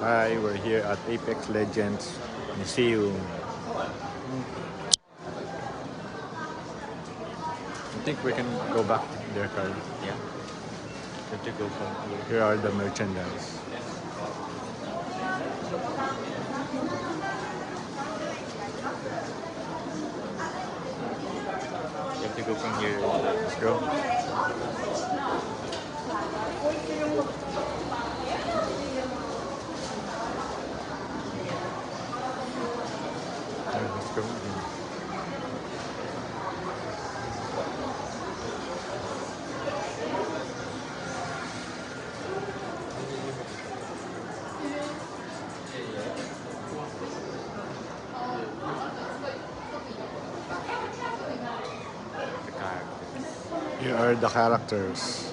Hi, we're here at Apex Legends Museum. I think we can go back there, Carl. Yeah. Good to go from here. Here are the merchandise. You have to go from here. Let's go. Let's go. The characters. Here are the characters.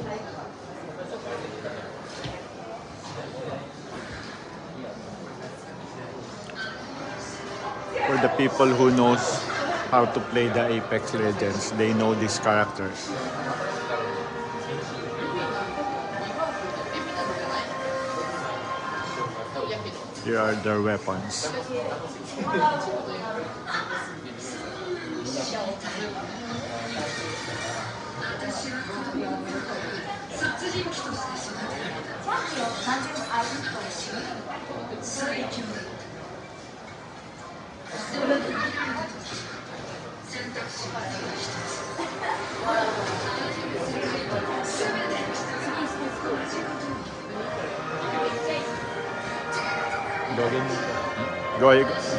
For the people who knows how to play the Apex Legends, they know these characters. Here are their weapons.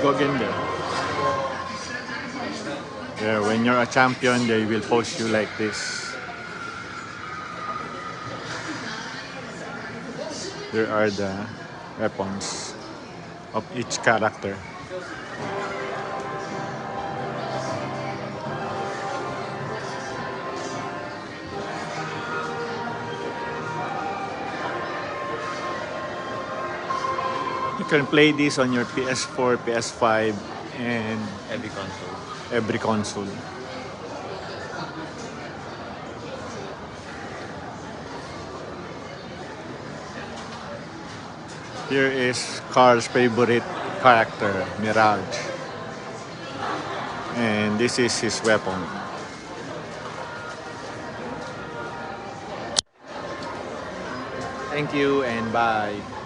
Go in there. Yeah, when you're a champion, they will post you like this. There are the weapons of each character. You can play this on your PS4, PS5, and Every console. every console. Here is Carl's favorite character, Mirage. And this is his weapon. Thank you and bye.